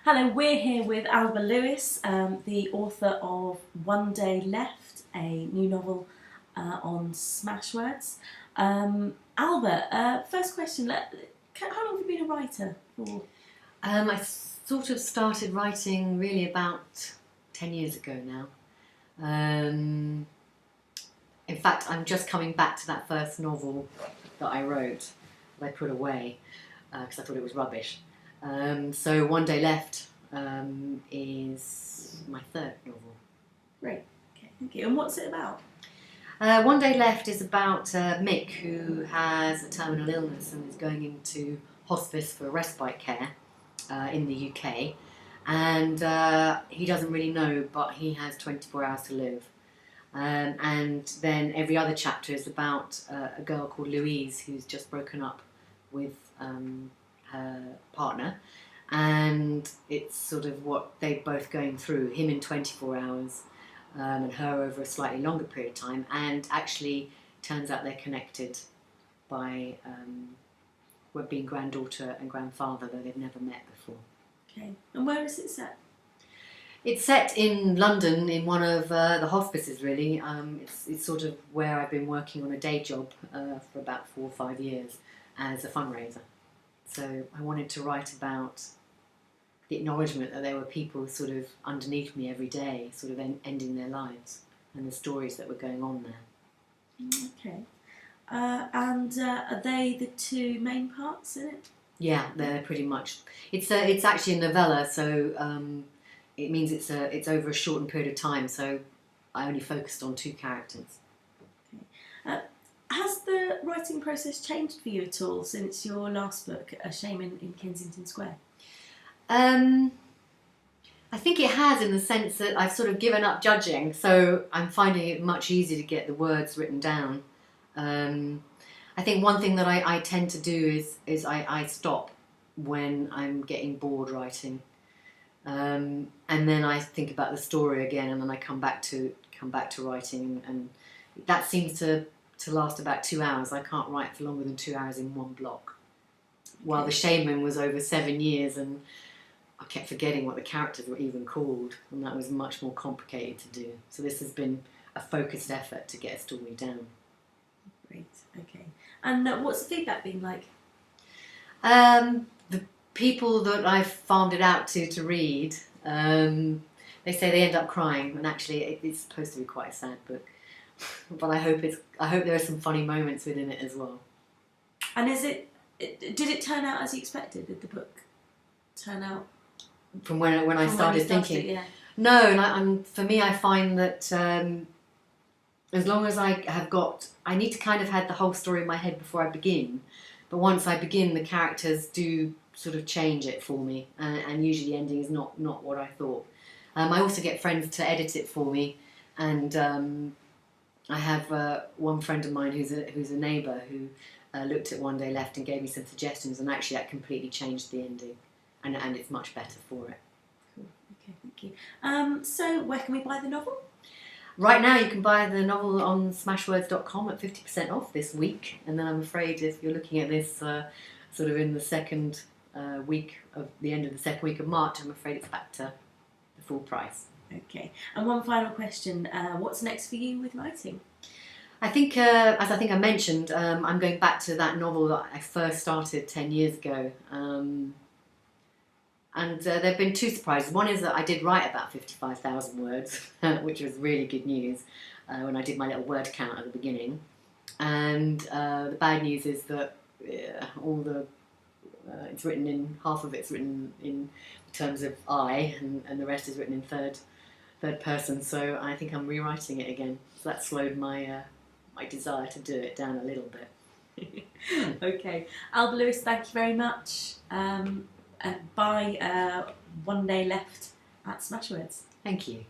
Hello, we're here with Alba Lewis, the author of One Day Left, a new novel on smash words. Alba, first question, how long have you been a writer for? I sort of started writing really about 10 years ago now. In fact, I'm just coming back to that first novel that I wrote, that I put away, because I thought it was rubbish. So One Day Left is my third novel. Great, okay, thank you. And what's it about? One Day Left is about Mick, who has a terminal illness and is going into hospice for respite care in the UK. And he doesn't really know, but he has 24 hours to live. And then every other chapter is about a girl called Louise who's just broken up with her partner, and it's sort of what they're both going through, him in 24 hours and her over a slightly longer period of time, and actually turns out they're connected by being granddaughter and grandfather, though they've never met before. Okay, and where is it set? It's set in London, in one of the hospices, really. It's sort of where I've been working on a day job for about 4 or 5 years as a fundraiser. So I wanted to write about the acknowledgement that there were people sort of underneath me every day, sort of ending their lives, and the stories that were going on there. Okay. And are they the two main parts in it? Yeah, they're pretty much. It's actually a novella, so it means it's over a shortened period of time. So I only focused on 2 characters. Okay. Has the writing process changed for you at all since your last book, A Shame in Kensington Square? I think it has, in the sense that I've sort of given up judging, so I'm finding it much easier to get the words written down. I think one thing that I tend to do is I stop when I'm getting bored writing, and then I think about the story again, and then I come back to writing, and that seems to last about 2 hours. I can't write for longer than 2 hours in one block. While The Shaman was over 7 years, and I kept forgetting what the characters were even called, and that was much more complicated to do. So this has been a focused effort to get a story down. Great, okay. And what's the feedback been like? The people that I've farmed it out to read, they say they end up crying, and actually it's supposed to be quite a sad book. But I hope there are some funny moments within it as well. And did it turn out as you expected? Did the book turn out from when I started thinking? Yeah. No, and for me, I find that as long as I need to kind of have the whole story in my head before I begin. But once I begin, the characters do sort of change it for me, and usually the ending is not what I thought. I also get friends to edit it for me, and I have one friend of mine who's a neighbour who looked at One Day Left and gave me some suggestions, and actually that completely changed the ending, and it's much better for it. Cool. Okay, thank you. So where can we buy the novel? Right now you can buy the novel on smashwords.com at 50% off this week, and then I'm afraid if you're looking at this sort of in the second week of the end of the second week of March, I'm afraid it's back to the full price. Okay, and one final question, what's next for you with writing? I think, as I think I mentioned, I'm going back to that novel that I first started 10 years ago, and there have been 2 surprises. One is that I did write about 55,000 words, which was really good news when I did my little word count at the beginning, and the bad news is that it's written in, half of it's written in terms of I, and the rest is written in third person, so I think I'm rewriting it again. So that slowed my desire to do it down a little bit. Okay, Alba Lewis, thank you very much. Buy One Day Left at Smashwords. Thank you.